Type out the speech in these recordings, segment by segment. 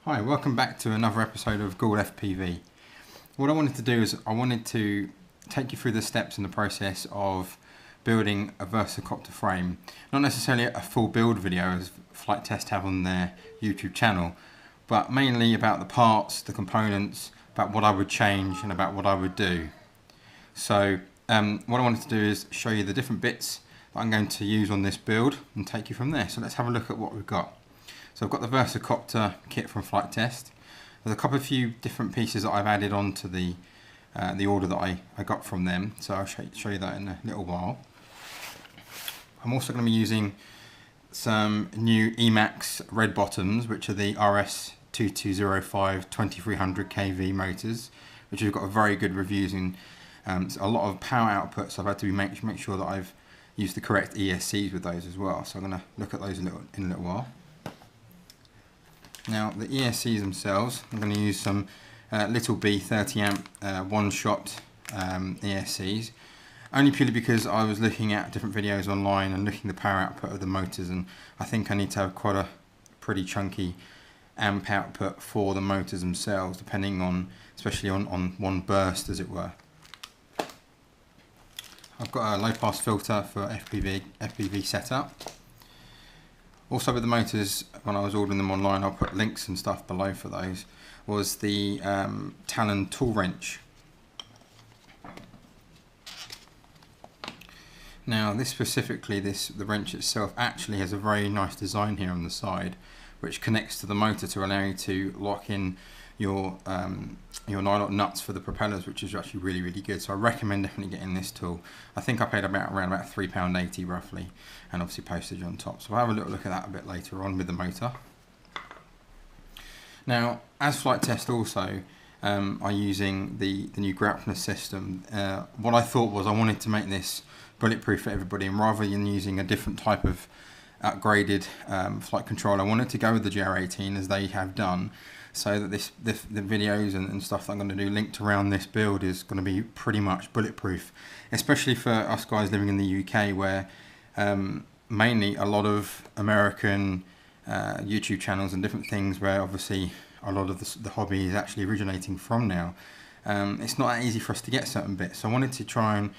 Hi, welcome back to another episode of Google FPV. What I wanted to do is I wanted to take you through the steps in the process of building a Versacopter frame. Not necessarily a full build video as Flight Test have on their YouTube channel, but mainly about the parts, the components, about what I would change and about what I would do. So what I wanted to do is show you the different bits that I'm going to use on this build and take you from there. So let's have a look at what we've got. So I've got the Versacopter kit from Flight Test. There's a few different pieces that I've added on to the order that I got from them. So I'll show you that in a little while. I'm also going to be using some new Emax red bottoms, which are the RS2205 2300 kV motors, which have got very good reviews and a lot of power output. So I've had to make sure that I've used the correct ESCs with those as well. So I'm going to look at those in a little while. Now the ESCs themselves, I'm going to use some Little B 30 amp one-shot ESCs, only purely because I was looking at different videos online and looking at the power output of the motors, and I think I need to have quite a pretty chunky amp output for the motors themselves, depending on, especially on one burst as it were. I've got a low pass filter for FPV setup. Also with the motors, when I was ordering them online, I'll put links and stuff below for those, was the Talon tool wrench. Now this specifically, the wrench itself actually has a very nice design here on the side, which connects to the motor to allow you to lock in your nylon nuts for the propellers, which is actually really good. So I recommend definitely getting this tool. I think I paid around about £3.80 roughly, and obviously postage on top. So I'll have a little look at that a bit later on with the motor. Now, as Flight Test also are using the new grappler system, what I thought was I wanted to make this bulletproof for everybody, and rather than using a different type of upgraded flight control, I wanted to go with the GR18 as they have done, so that the videos and stuff that I'm going to do linked around this build is going to be pretty much bulletproof, especially for us guys living in the UK, where mainly a lot of American YouTube channels and different things, where obviously a lot of the hobby is actually originating from now. It's not that easy for us to get certain bits, so I wanted to try and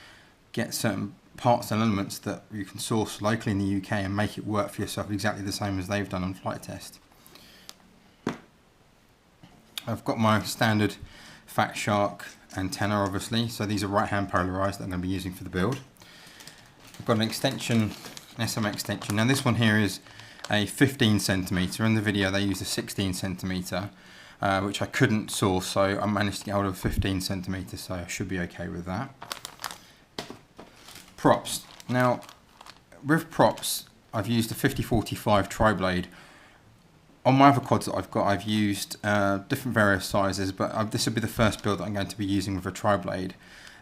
get certain parts and elements that you can source locally in the UK and make it work for yourself exactly the same as they've done on Flight Test. I've got my standard Fat Shark antenna, obviously, so these are right hand polarized that I'm going to be using for the build. I've got an extension, an SMA extension. Now this one here is a 15 centimeter. In the video they used a 16 centimeter, which I couldn't source, so I managed to get hold of 15 centimeters, so I should be okay with that. Props. Now with props, I've used a 50-45 tri-blade. On my other quads that I've used different various sizes, but this will be the first build that I'm going to be using with a tri-blade.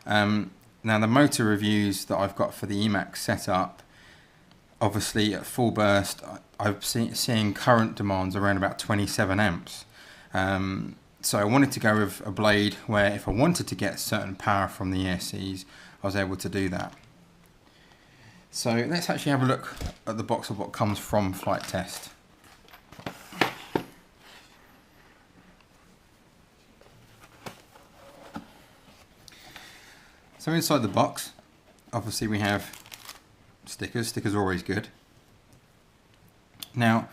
Now the motor reviews that I've got for the Emax setup, obviously at full burst, I've seeing current demands around about 27 amps. So I wanted to go with a blade where if I wanted to get certain power from the ESCs, I was able to do that. So let's actually have a look at the box of what comes from Flight Test. So inside the box, obviously we have stickers. Stickers are always good. Now,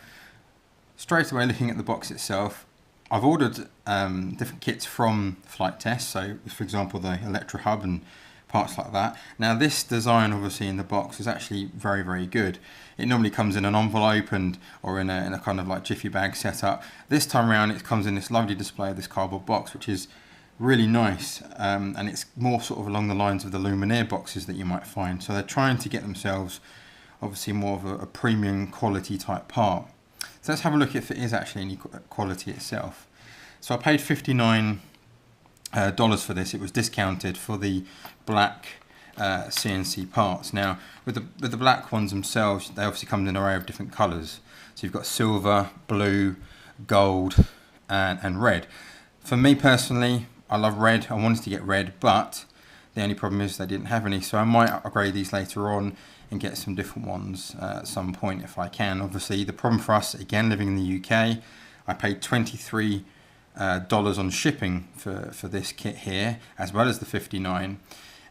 straight away looking at the box itself, I've ordered different kits from Flight Test. So, for example, the Electro Hub and parts like that. Now, this design, obviously, in the box is actually very good. It normally comes in an envelope or in a kind of like jiffy bag setup. This time around, it comes in this lovely display of this cardboard box, which is really nice, and it's more sort of along the lines of the Luminaire boxes that you might find. So they're trying to get themselves obviously more of a premium quality type part. So let's have a look if it is actually any quality itself. So I paid $59 for this. It was discounted for the black CNC parts. Now with the black ones themselves, they obviously come in an array of different colours. So you've got silver, blue, gold and red. For me personally, I love red. I wanted to get red, but the only problem is they didn't have any, so I might upgrade these later on and get some different ones at some point if I can. Obviously the problem for us, again living in the UK, I paid $23 on shipping for this kit here, as well as the 59.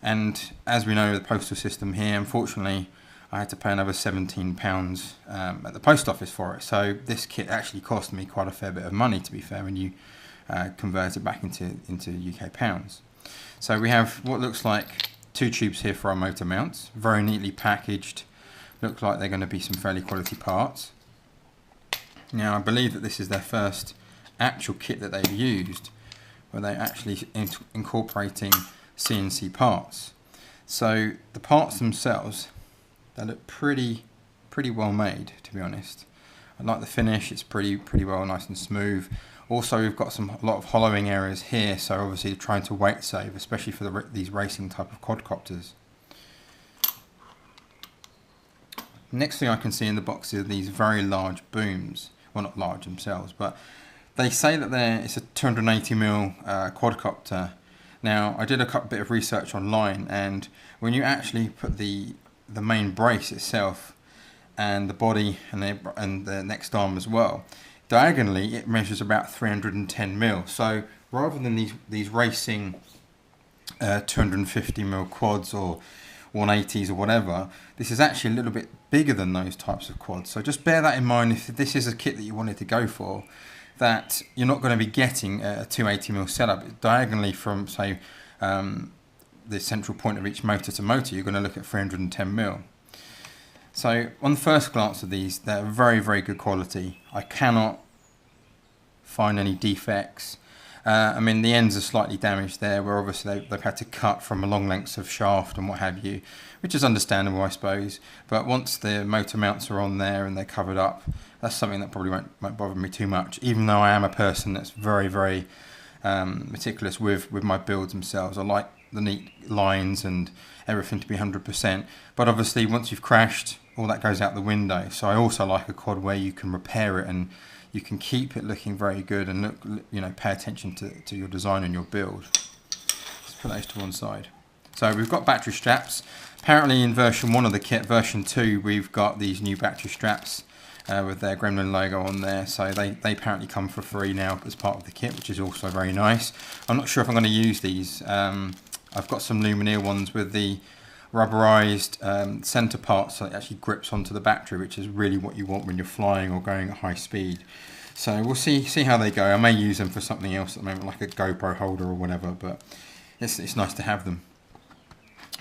And as we know, the postal system here, unfortunately, I had to pay another £17 at the post office for it. So this kit actually cost me quite a fair bit of money, to be fair, when you convert it back into UK pounds. So we have what looks like 2 tubes here for our motor mounts, very neatly packaged. Look like they're going to be some fairly quality parts. Now, I believe that this is their first actual kit that they've used, where they're actually incorporating CNC parts. So the parts themselves, they look pretty well made, to be honest. I like the finish. It's pretty well, nice and smooth. Also, we've got a lot of hollowing areas here, so obviously trying to weight save, especially for these racing type of quadcopters. Next thing I can see in the box is these very large booms. Well, not large themselves, but they say that it's a 280mm quadcopter. Now, I did a bit of research online, and when you actually put the main brace itself and the body and the next arm as well, diagonally it measures about 310mm. So rather than these racing 250mm quads or 180s or whatever, this is actually a little bit bigger than those types of quads. So just bear that in mind if this is a kit that you wanted to go for, that you're not going to be getting a 280mm setup. Diagonally from, say, the central point of each motor to motor, you're going to look at 310mm. So on the first glance of these, they're very good quality. I cannot find any defects. I mean, the ends are slightly damaged there, where obviously they've had to cut from a long lengths of shaft and what have you, which is understandable, I suppose. But once the motor mounts are on there and they're covered up, that's something that probably won't bother me too much, even though I am a person that's very meticulous with my builds themselves. I like the neat lines and everything to be 100%. But obviously, once you've crashed, all that goes out the window. So I also like a quad where you can repair it and you can keep it looking very good and look, pay attention to your design and your build. Let's put those to one side. So we've got battery straps. Apparently in version 1 of the kit, version 2, we've got these new battery straps with their Gremlin logo on there. So they apparently come for free now as part of the kit, which is also very nice. I'm not sure if I'm going to use these. I've got some Luminaire ones with the rubberized center part, so it actually grips onto the battery, which is really what you want when you're flying or going at high speed. So we'll see how they go. I may use them for something else at the moment, like a GoPro holder or whatever, but it's nice to have them.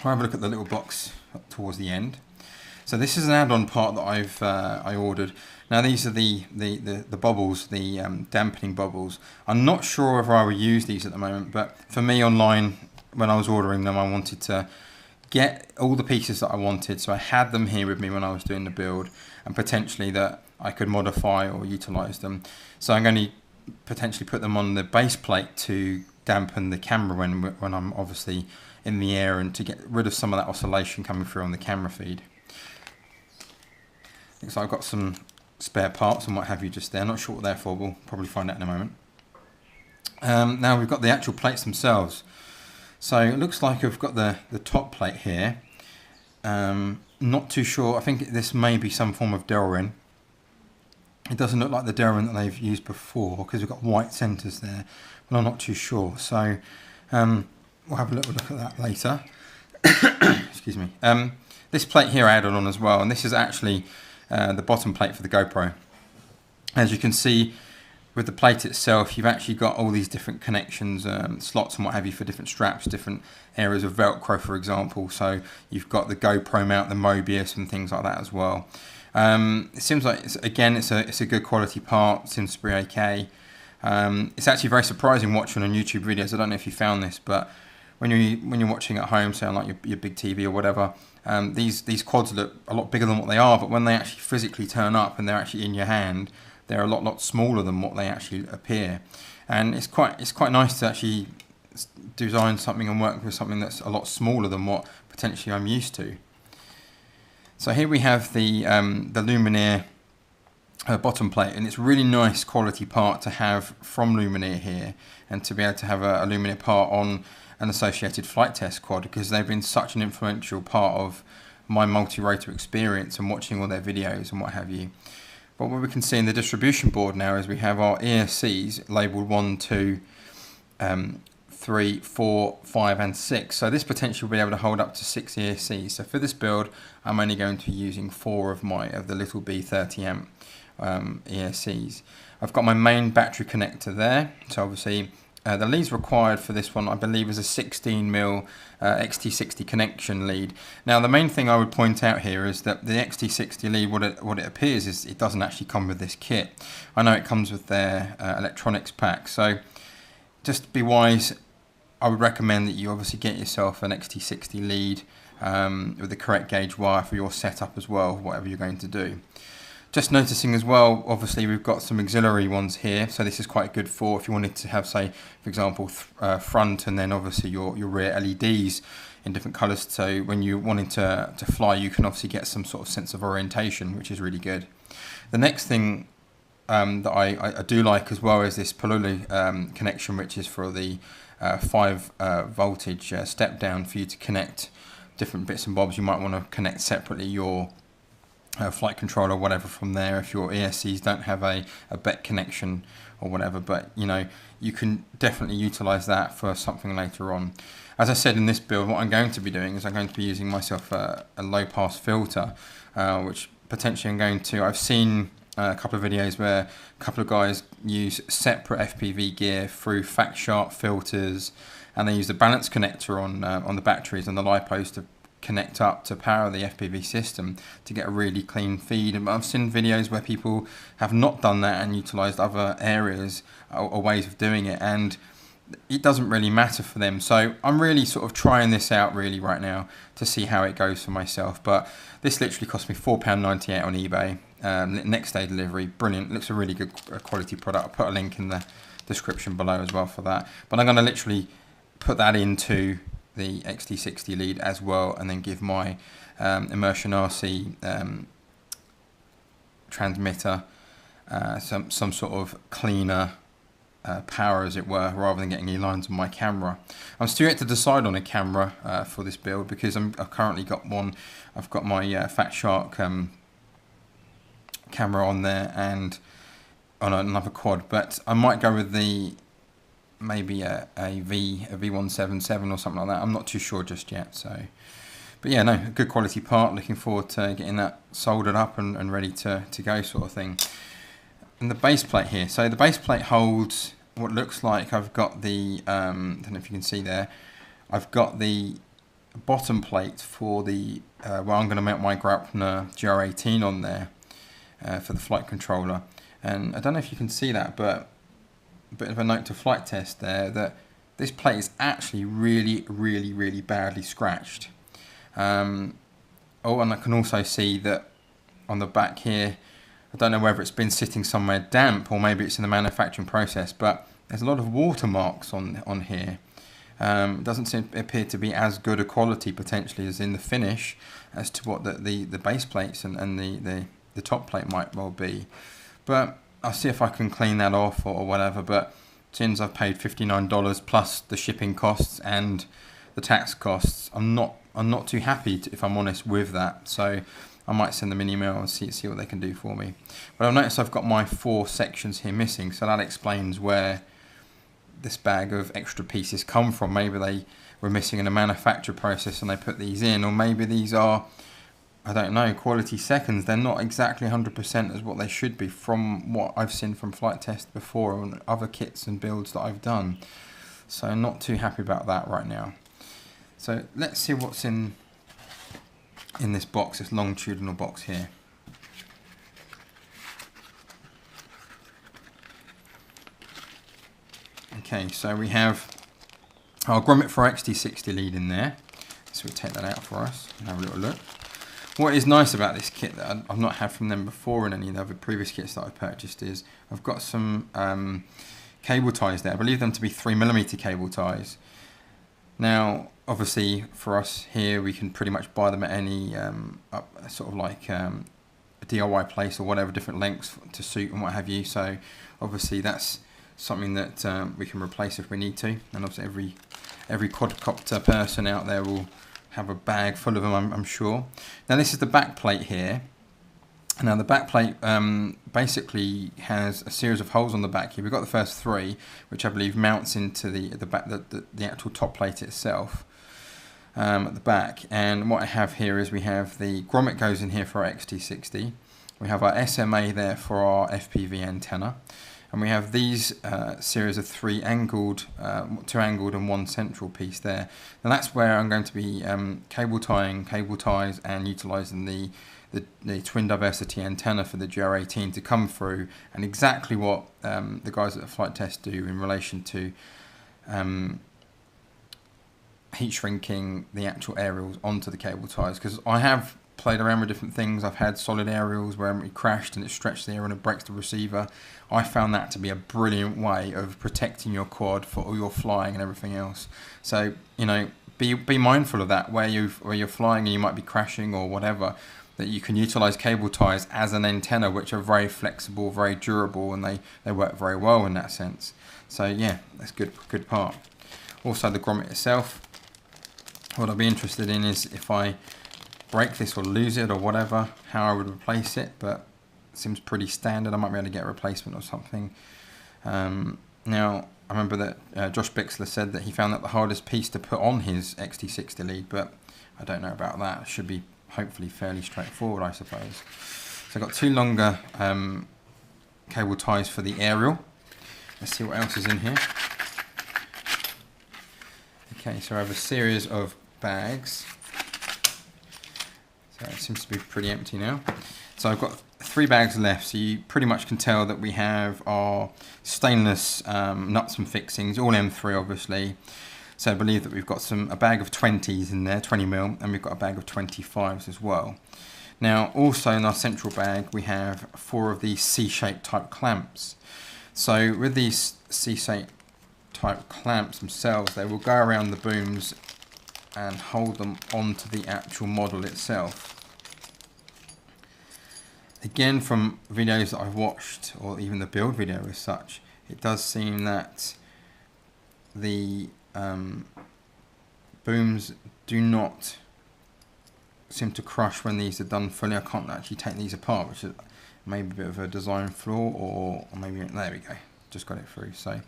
I'll have a look at the little box towards the end. So this is an add-on part that I ordered. Now these are the bubbles, the dampening bubbles. I'm not sure if I will use these at the moment, but for me online, when I was ordering them, I wanted to get all the pieces that I wanted, so I had them here with me when I was doing the build, and potentially that I could modify or utilize them. So I'm going to potentially put them on the base plate to dampen the camera when I'm obviously in the air, and to get rid of some of that oscillation coming through on the camera feed. So I've got some spare parts and what have you just there. Not sure what they're for, we'll probably find out in a moment. Now we've got the actual plates themselves. So it looks like I've got the top plate here. Not too sure. I think this may be some form of Delrin. It doesn't look like the Delrin that they've used before, because we've got white centers there, but I'm not too sure. So we'll have a little look at that later. Excuse me. This plate here I added on as well, and this is actually the bottom plate for the GoPro. As you can see, with the plate itself, you've actually got all these different connections, slots and what have you for different straps, different areas of Velcro, for example. So you've got the GoPro mount, the Mobius and things like that as well. It seems like, it's a good quality part, Simsbury AK. It's actually very surprising watching on YouTube videos. I don't know if you found this, but when you're watching at home, say on like your big TV or whatever, these quads look a lot bigger than what they are, but when they actually physically turn up and they're actually in your hand, they're a lot smaller than what they actually appear. And it's quite nice to actually design something and work with something that's a lot smaller than what potentially I'm used to. So here we have the Luminaire bottom plate, and it's really nice quality part to have from Luminaire here, and to be able to have a Luminaire part on an associated flight test quad, because they've been such an influential part of my multi-rotor experience and watching all their videos and what have you. But what we can see in the distribution board now is we have our ESCs labelled 1, 2, 3, 4, 5 and 6. So this potentially will be able to hold up to 6 ESCs. So for this build I'm only going to be using 4 of the little B 30 amp ESCs. I've got my main battery connector there, so obviously the leads required for this one I believe is a 16mm XT60 connection lead. Now the main thing I would point out here is that the XT60 lead, what it appears is it doesn't actually come with this kit. I know it comes with their electronics pack, so just be wise. I would recommend that you obviously get yourself an XT60 lead with the correct gauge wire for your setup as well, whatever you're going to do. Just noticing as well, obviously we've got some auxiliary ones here, so this is quite good for if you wanted to have, say, for example, front and then obviously your rear LEDs in different colours, so when you're wanting to fly you can obviously get some sort of sense of orientation, which is really good. The next thing that I do like as well is this Pololu connection, which is for the 5 voltage step down for you to connect different bits and bobs. You might want to connect separately your flight controller or whatever from there if your ESCs don't have a BEC connection or whatever, but you know, you can definitely utilize that for something later on. As I said in this build, what I'm going to be doing is I'm going to be using myself a low pass filter, which potentially I'm going to, I've seen a couple of videos where a couple of guys use separate FPV gear through fact sharp filters, and they use the balance connector on the batteries and the LiPos to connect up to power the FPV system to get a really clean feed. And I've seen videos where people have not done that and utilized other areas or ways of doing it, and it doesn't really matter for them. So I'm really sort of trying this out really right now to see how it goes for myself. But this literally cost me £4.98 on eBay. Next day delivery, brilliant. Looks a really good quality product. I'll put a link in the description below as well for that. But I'm going to literally put that into the XT60 lead as well, and then give my Immersion RC transmitter some sort of cleaner power, as it were, rather than getting any lines on my camera. I'm still yet to decide on a camera for this build, because I've currently got one. I've got my Fat Shark camera on there and on another quad, but I might go with the maybe a V177 or something like that. I'm not too sure just yet. So, but yeah, no, a good quality part. Looking forward to getting that soldered up and ready to go, sort of thing. And the base plate here. So the base plate holds what looks like, I've got the I don't know if you can see there, I've got the bottom plate for the where I'm going to mount my Graupner GR18 on there for the flight controller. And I don't know if you can see that, but a bit of a note to flight test there, that this plate is actually really badly scratched. Oh, and I can also see that on the back here, I don't know whether it's been sitting somewhere damp or maybe it's in the manufacturing process, but there's a lot of watermarks on here. It doesn't appear to be as good a quality potentially as in the finish as to what the base plates and the top plate might well be. But I'll see if I can clean that off or whatever. But since I've paid $59 plus the shipping costs and the tax costs, I'm not too happy if I'm honest with that. So I might send them an email and see what they can do for me. But I've noticed I've got my 4 sections here missing, so that explains where this bag of extra pieces come from. Maybe they were missing in a manufacture process and they put these in, or maybe these are, I don't know, quality seconds. They're not exactly 100% as what they should be from what I've seen from flight test before and other kits and builds that I've done. So I'm not too happy about that right now. So let's see what's in this box, this longitudinal box here. Okay, so we have our Grommet for XT60 lead in there. So we'll take that out for us and have a little look. What is nice about this kit that I've not had from them before in any of the other previous kits that I've purchased is I've got some cable ties there. I believe them to be 3mm cable ties. Now, obviously, for us here, we can pretty much buy them at any sort of like a DIY place or whatever, different lengths to suit and what have you. So, obviously, that's something that we can replace if we need to. And obviously, every quadcopter person out there will have a bag full of them, I'm sure. Now, this is the back plate here. Now the back plate basically has a series of holes on the back here. We've got the first 3, which I believe mounts into the actual top plate itself at the back. And what I have here is we have the grommet goes in here for our XT60. We have our SMA there for our FPV antenna. And we have these series of 3 angled, 2 angled and 1 central piece there. And that's where I'm going to be cable ties and utilising the twin diversity antenna for the GR18 to come through, and exactly what the guys at the flight test do in relation to heat shrinking the actual aerials onto the cable ties. Because I have played around with different things. I've had solid aerials where it crashed and it stretched the air and it breaks the receiver. I found that to be a brilliant way of protecting your quad for all your flying and everything else. So, you know, be mindful of that where you're flying and you might be crashing or whatever, that you can utilize cable ties as an antenna, which are very flexible, very durable, and they work very well in that sense. So yeah, that's good part. Also the grommet itself, what I'd be interested in is if I break this or lose it or whatever, how I would replace it, but it seems pretty standard. I might be able to get a replacement or something. Now, I remember that Josh Bixler said that he found that the hardest piece to put on his XT60 lead, but I don't know about that. It should be hopefully fairly straightforward, I suppose. So I've got 2 longer cable ties for the aerial. Let's see what else is in here. Okay, so I have a series of bags. So it seems to be pretty empty now. So I've got 3 bags left, so you pretty much can tell that we have our stainless nuts and fixings, all M3 obviously. So I believe that we've got a bag of 20s in there, 20mm, and we've got a bag of 25s as well. Now also in our central bag we have 4 of these C-shaped type clamps. So with these C-shaped type clamps themselves, they will go around the booms and hold them onto the actual model itself. Again, from videos that I've watched, or even the build video as such, it does seem that the booms do not seem to crush when these are done fully. I can't actually take these apart, which is maybe a bit of a design flaw, or maybe, there we go, just got it through. So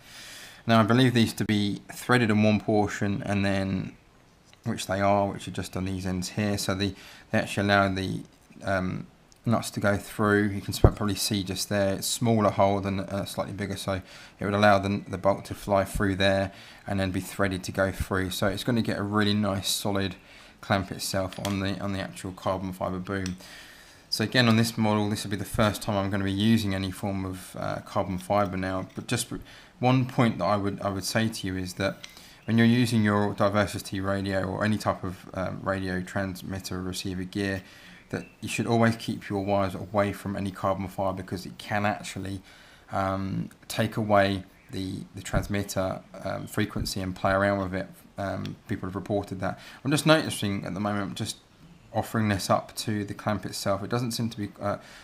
now I believe these to be threaded in one portion, and then which are just on these ends here, so they actually allow the nuts to go through. You can probably see just there, it's smaller hole than slightly bigger, so it would allow the bolt to fly through there and then be threaded to go through. So it's going to get a really nice solid clamp itself on the actual carbon fiber boom. So again, on this model, this will be the first time I'm going to be using any form of carbon fiber now. But just one point that I would say to you is that when you're using your diversity radio or any type of radio transmitter or receiver gear, that you should always keep your wires away from any carbon fiber, because it can actually take away the transmitter frequency and play around with it. People have reported that. I'm just noticing at the moment, just offering this up to the clamp itself, it doesn't seem to be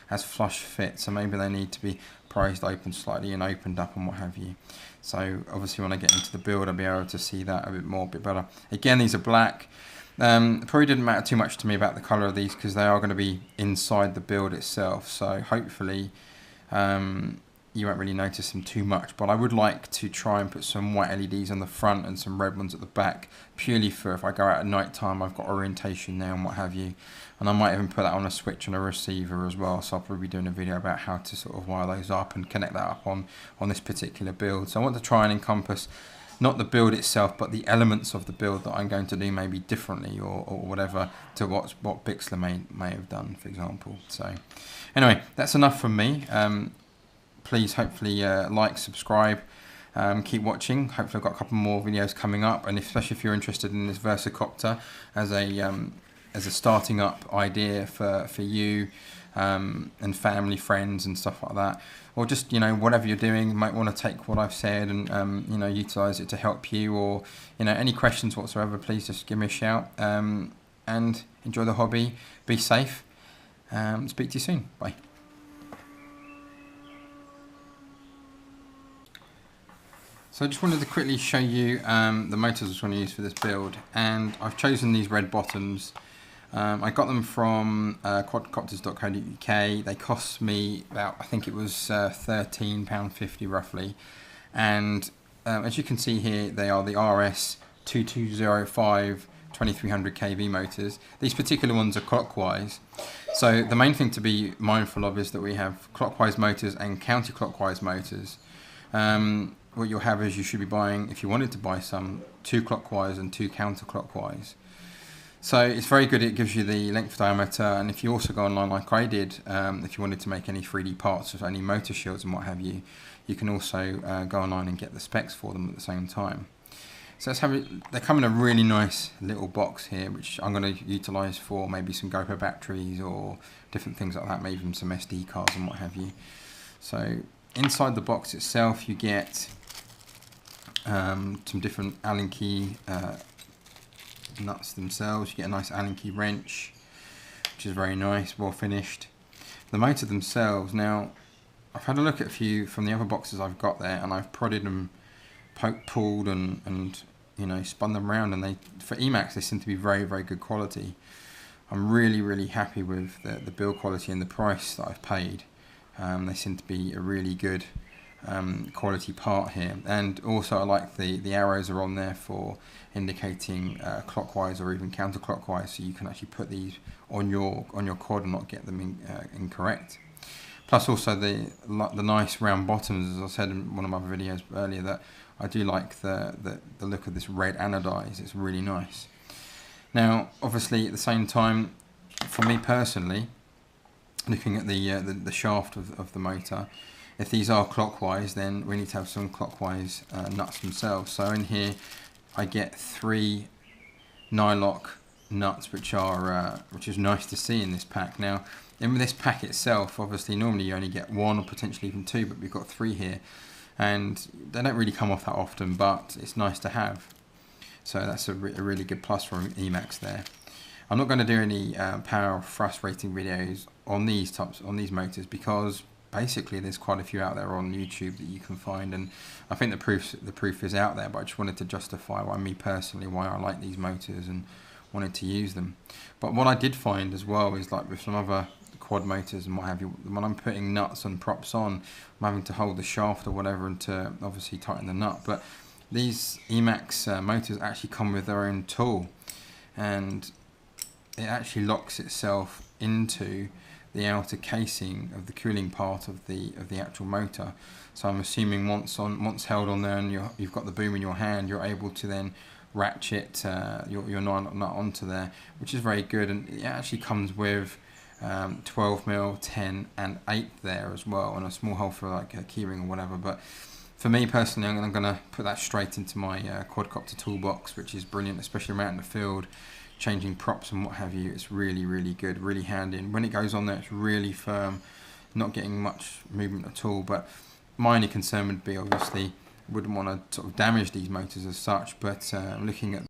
as flush fit, so maybe they need to be prized open slightly and opened up and what have you. So obviously when I get into the build, I'll be able to see that a bit better. Again, these are black. It probably didn't matter too much to me about the colour of these, because they are going to be inside the build itself, so hopefully you won't really notice them too much. But I would like to try and put some white LEDs on the front and some red ones at the back, purely for if I go out at night time, I've got orientation now and what have you. And I might even put that on a switch on a receiver as well, so I'll probably be doing a video about how to sort of wire those up and connect that up on this particular build. So I want to try and encompass not the build itself, but the elements of the build that I'm going to do maybe differently or whatever to what Bixler may have done, for example. So anyway, that's enough from me. Please hopefully like, subscribe, keep watching. Hopefully I've got a couple more videos coming up, and especially if you're interested in this Versacopter as a starting up idea for you and family, friends and stuff like that, or just, you know, whatever you're doing, you might want to take what I've said and you know, utilize it to help you, or, you know, any questions whatsoever, please just give me a shout, and enjoy the hobby, be safe, speak to you soon, bye. So I just wanted to quickly show you the motors I was going to use for this build, and I've chosen these red bottoms. I got them from quadcopters.co.uk. They cost me about, I think it was £13.50 roughly. And as you can see here, they are the RS 2205 2300 kV motors. These particular ones are clockwise. So the main thing to be mindful of is that we have clockwise motors and counterclockwise motors. What you'll have is you should be buying, if you wanted to buy some, 2 clockwise and 2 counterclockwise. So it's very good, it gives you the length diameter, and if you also go online like I did, if you wanted to make any 3D parts of any motor shields and what have you, you can also go online and get the specs for them at the same time. So let's have it. They come in a really nice little box here, which I'm going to utilise for maybe some GoPro batteries or different things like that, maybe even some SD cards and what have you. So inside the box itself you get some different Allen key nuts themselves. You get a nice Allen key wrench, which is very nice, well finished. The motor themselves, now I've had a look at a few from the other boxes I've got there, and I've prodded them, pulled and you know, spun them around, and they, for Emax, they seem to be very, very good quality. I'm really, really happy with the build quality and the price that I've paid. They seem to be a really good quality part here, and also I like the arrows are on there for indicating clockwise or even counterclockwise, so you can actually put these on your quad and not get them incorrect. Plus also the nice round bottoms, as I said in one of my videos earlier, that I do like the look of this red anodized. It's really nice. Now obviously at the same time, for me personally, looking at the shaft of the motor, if these are clockwise, then we need to have some clockwise nuts themselves. So in here I get 3 nylock nuts, which is nice to see in this pack. Now in this pack itself, obviously normally you only get 1 or potentially even 2, but we've got 3 here, and they don't really come off that often, but it's nice to have. So that's a really good plus from Emax there. I'm not going to do any power or thrust rating videos on these motors, because basically there's quite a few out there on YouTube that you can find, and I think the proof is out there, but I just wanted to justify why I like these motors and wanted to use them. But what I did find as well is, like with some other quad motors and what have you, when I'm putting nuts and props on, I'm having to hold the shaft or whatever and to obviously tighten the nut. But these Emax motors actually come with their own tool, and it actually locks itself into the outer casing of the cooling part of the actual motor. So I'm assuming once held on there and you've got the boom in your hand, you're able to then ratchet your nut onto there, which is very good. And it actually comes with 12mm, 10 and 8 there as well, and a small hole for like a keyring or whatever. But for me personally, I'm going to put that straight into my quadcopter toolbox, which is brilliant, especially around in the field, changing props and what have you. It's really, really good, really handy, and when it goes on there it's really firm, not getting much movement at all. But my only concern would be, obviously, wouldn't want to sort of damage these motors as such, but looking at